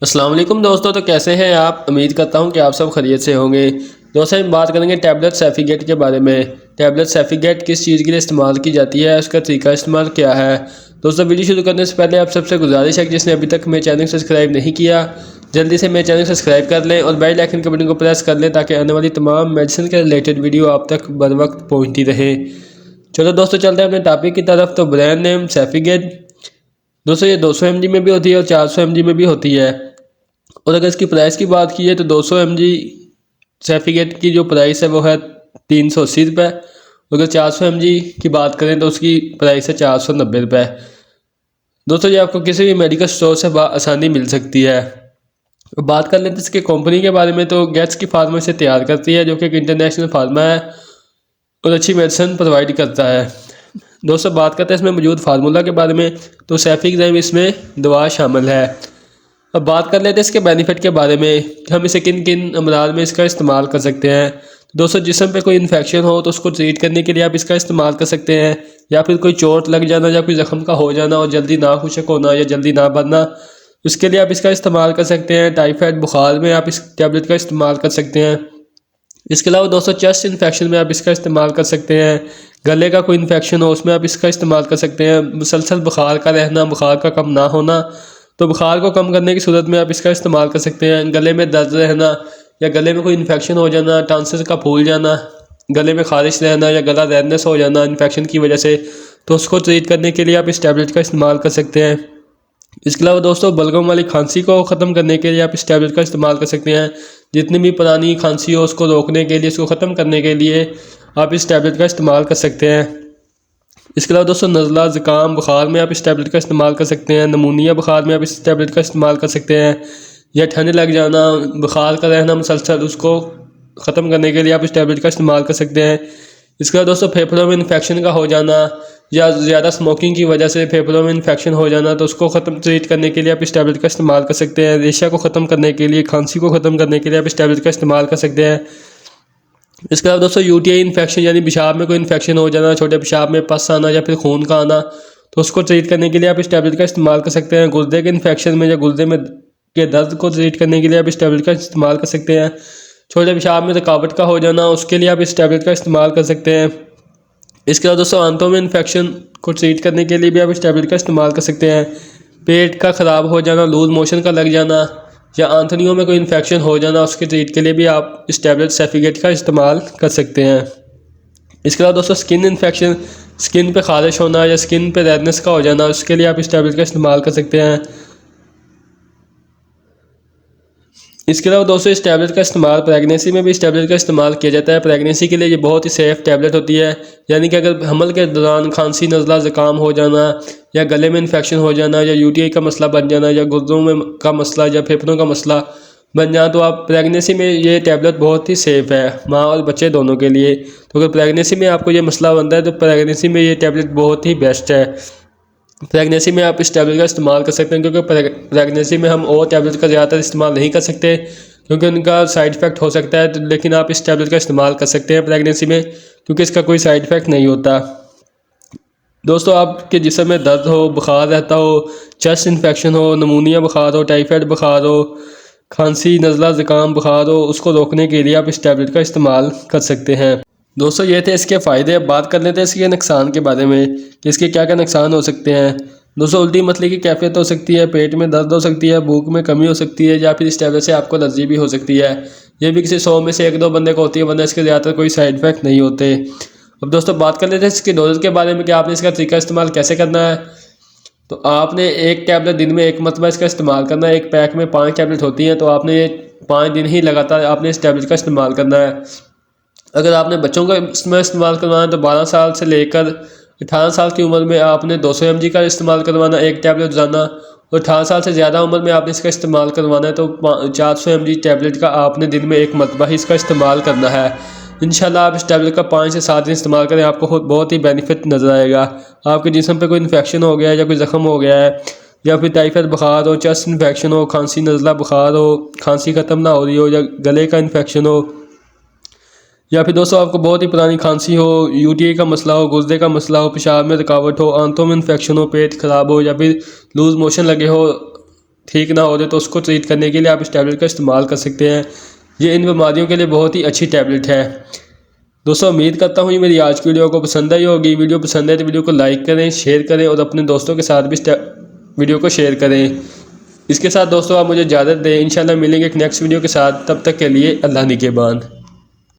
अस्सलाम वालेकुम दोस्तों, तो कैसे हैं आप। उम्मीद करता हूं कि आप सब खैरियत से होंगे। दोस्तों हम बात करेंगे टैबलेट सेफिगेट के बारे में। टैबलेट सेफिगेट किस चीज़ के लिए इस्तेमाल की जाती है, उसका तरीका इस्तेमाल क्या है। दोस्तों वीडियो शुरू करने से पहले आप सबसे गुजारिश है कि जिसने अभी तक मेरे चैनल सब्सक्राइब नहीं किया जल्दी से मेरे चैनल सब्सक्राइब कर लें और बेल आइकन के बटन को प्रेस कर लें ताकि आने वाली तमाम मेडिसिन के रिलेटेड वीडियो आप तक बर वक्त पहुँचती रहे। चलो दोस्तों चलते हैं अपने टॉपिक की तरफ। तो ब्रांड नेम सेफिगेट। दोस्तों ये 200 mg में भी होती है और 400 mg में भी होती है। और अगर इसकी प्राइस की बात की है तो 200 mg सेफिगेट की जो प्राइस है वो है 380 रुपये। अगर 400 mg की बात करें तो उसकी प्राइस है 490 रुपये। दोस्तों ये आपको किसी भी मेडिकल स्टोर से आसानी मिल सकती है। बात कर लेते हैं इसके कंपनी के बारे में। तो गैट्स की फार्मा से तैयार करती है जो कि एक इंटरनेशनल फार्मा है और अच्छी मेडिसिन प्रोवाइड करता है। दोस्तों बात करते हैं इसमें मौजूद फार्मूला के बारे में। तो सेफिग्राम इसमें दवा शामिल है। अब बात कर लेते हैं इसके बेनिफिट के बारे में कि हम इसे किन किन अमराज में इसका इस्तेमाल कर सकते हैं। तो दोस्तों जिस्म पे कोई इन्फेक्शन हो तो उसको ट्रीट करने के लिए आप इसका इस्तेमाल कर सकते हैं, या फिर कोई चोट लग जाना या कोई ज़ख्म का हो जाना और जल्दी ना खुशक होना या जल्दी ना बनना, उसके लिए आप इसका इस्तेमाल कर सकते हैं। टाइफाइड बुखार में आप इस टैबलेट का इस्तेमाल कर सकते हैं। इसके अलावा दोस्तों चेस्ट इन्फेक्शन में आप इसका इस्तेमाल कर सकते हैं। गले का कोई इन्फेक्शन हो उसमें आप इसका इस्तेमाल कर सकते हैं। मुसलसल बुखार का रहना, बुखार का कम ना होना, तो बुखार को कम करने की सूरत में आप इसका इस्तेमाल कर सकते हैं। गले में दर्द रहना या गले में कोई इन्फेक्शन हो जाना, टांसिस का फूल जाना, गले में खारिश रहना या गला रेडनेस हो जाना इन्फेक्शन की वजह से, तो उसको ट्रीट करने के लिए आप इस टैबलेट का इस्तेमाल कर सकते हैं। इसके अलावा दोस्तों बलगम वाली खांसी को ख़त्म करने के लिए आप इस टैबलेट का इस्तेमाल कर सकते हैं। जितनी भी पुरानी खांसी हो उसको रोकने के लिए, इसको ख़त्म करने के लिए आप इस टैबलेट का इस्तेमाल कर सकते हैं। इसके अलावा दोस्तों नज़ला ज़ुकाम बुखार में आप इस टैबलेट का इस्तेमाल कर सकते हैं। नमूनिया बुखार में आप इस टैबलेट का इस्तेमाल कर सकते हैं। या ठंड लग जाना, बुखार का रहना मुसलसल, उसको ख़त्म करने के लिए आप इस टैबलेट का इस्तेमाल कर सकते हैं। इसके अलावा दोस्तों फेफड़ों में इन्फेक्शन का हो जाना या ज़्यादा स्मोकिंग की वजह से फेफड़ों में इन्फेक्शन हो जाना, तो उसको ख़त्म ट्रीट करने के लिए आप इस टैबलेट का इस्तेमाल कर सकते हैं। रेशा को ख़त्म करने के लिए, खांसी को ख़त्म करने के लिए आप इस टैबलेट का इस्तेमाल कर सकते हैं। इसके अलावा दोस्तों यूटीआई इन्फेक्शन यानी पेशाब में कोई इन्फेक्शन हो जाना, छोटे पेशाब में पस आना या फिर खून का आना, तो उसको ट्रीट करने के लिए आप इस टैबलेट का इस्तेमाल कर सकते हैं। गुर्दे के इन्फेक्शन में या गुर्दे में के दर्द को ट्रीट करने के लिए आप इस टैबलेट का इस्तेमाल कर सकते हैं। छोटे पेशाब में रुकावट का हो जाना, उसके लिए आप इस टैबलेट का इस्तेमाल कर सकते हैं। इसके अलावा दोस्तों आंतों में इन्फेक्शन को ट्रीट करने के लिए भी आप इस टैबलेट का इस्तेमाल कर सकते हैं। पेट का ख़राब हो जाना, लूज मोशन का लग जाना या आंतड़ियों में कोई इन्फेक्शन हो जाना, उसके ट्रीट के लिए भी आप इस टैबलेट सेफिगेट का इस्तेमाल कर सकते हैं। इसके अलावा दोस्तों स्किन इन्फेक्शन, स्किन पे खारिश होना या स्किन पे रेडनेस का हो जाना, उसके लिए आप इस टैबलेट का इस्तेमाल कर सकते हैं। इसके अलावा दोस्तों इस टैबलेट का इस्तेमाल प्रेगनेंसी में भी इस टैबलेट का इस्तेमाल किया जाता है। प्रेगनेंसी के लिए ये बहुत ही सेफ़ टैबलेट होती है। यानी कि अगर हमल के दौरान खांसी, नज़ला, ज़ुकाम हो जाना या गले में इन्फेक्शन हो जाना या यूटीआई का मसला बन जाना या गुर्दों में का मसला या फेफड़ों का मसला बन जाना, तो आप प्रेगनेंसी में ये टैबलेट बहुत ही सेफ़ है, माँ और बच्चे दोनों के लिए। तो अगर प्रेगनेंसी में आपको ये मसला बनता है तो प्रेगनेंसी में ये टैबलेट बहुत ही बेस्ट है। प्रेगनेंसी में आप इस टैबलेट का इस्तेमाल कर सकते हैं, क्योंकि प्रेगनेंसी में हम और टैबलेट का ज़्यादातर इस्तेमाल नहीं कर सकते क्योंकि उनका साइड इफ़ेक्ट हो सकता है। तो लेकिन आप इस टैबलेट का इस्तेमाल कर सकते हैं प्रेगनेंसी में, क्योंकि इसका कोई साइड इफ़ेक्ट नहीं होता। दोस्तों आपके जिस्म में दर्द हो, बुखार रहता हो, चेस्ट इन्फेक्शन हो, नमूनिया बुखार हो, टाइफाइड बुखार हो, खांसी, नज़ला, ज़ुकाम बुखार हो, उसको रोकने के लिए आप इस टैबलेट का इस्तेमाल कर सकते हैं। दोस्तों ये थे इसके फ़ायदे। अब बात कर लेते हैं इसके नुकसान के बारे में कि इसके क्या क्या नुकसान हो सकते हैं। दोस्तों उल्टी मतली की कैफियत हो सकती है, पेट में दर्द हो सकती है, भूख में कमी हो सकती है, या फिर इस टैबलेट से आपको एलर्जी भी हो सकती है। ये भी किसी 100 में से 1-2 बंदे को होती है, वरना इसके ज़्यादातर कोई साइड इफ़ेक्ट नहीं होते। अब दोस्तों बात कर लेते हैं इसके डोज के बारे में कि आपने इसका तरीका इस्तेमाल कैसे करना है। तो आपने एक टैबलेट दिन में एक मरतबा इसका इस्तेमाल करना है। एक पैक में 5 टैबलेट होती हैं, तो आपने 5 दिन ही लगातार आपने इस टैबलेट का इस्तेमाल करना है। अगर आपने बच्चों का इसमें इस्तेमाल करवाना है तो 12 साल से लेकर 18 साल की उम्र में आपने 200 mg का इस्तेमाल करवाना, एक टैबलेट रोज़ाना। और 18 साल से ज़्यादा उम्र में आपने इसका इस्तेमाल करवाना है तो 400 mg टैबलेट का आपने दिन में एक मरतबा ही इसका इस्तेमाल करना है। इंशाल्लाह आप इस टैबलेट का 5 से 7 दिन इस्तेमाल करें, आपको बहुत ही बेनिफिट नज़र आएगा। आपके जिस्म पे कोई इन्फेक्शन हो गया है या कोई ज़ख्म हो गया है या फिर टाइफाइड बुखार हो, चेस्ट इन्फेक्शन हो, खांसी, नज़ला बुखार हो, खांसी ख़त्म ना हो रही हो, या गले का इन्फेक्शन हो, या फिर दोस्तों आपको बहुत ही पुरानी खांसी हो, यूटीआई का मसला हो, गुर्दे का मसला हो, पेशाब में रुकावट हो, आंतों में इन्फेक्शन हो, पेट ख़राब हो, या फिर लूज़ मोशन लगे हो, ठीक ना हो रहे तो उसको ट्रीट करने के लिए आप इस टैबलेट का इस्तेमाल कर सकते हैं। ये इन बीमारियों के लिए बहुत ही अच्छी टैबलेट है। दोस्तों उम्मीद करता हूँ ये मेरी आज की वीडियो को पसंद आई होगी। वीडियो पसंद है तो वीडियो को लाइक करें, शेयर करें और अपने दोस्तों के साथ भी इस वीडियो को शेयर करें। इसके साथ दोस्तों आप मुझे इजाज़त दें। इंशाल्लाह मिलेंगे एक नेक्स्ट वीडियो के साथ। तब तक के लिए अल्लाह निगहबान।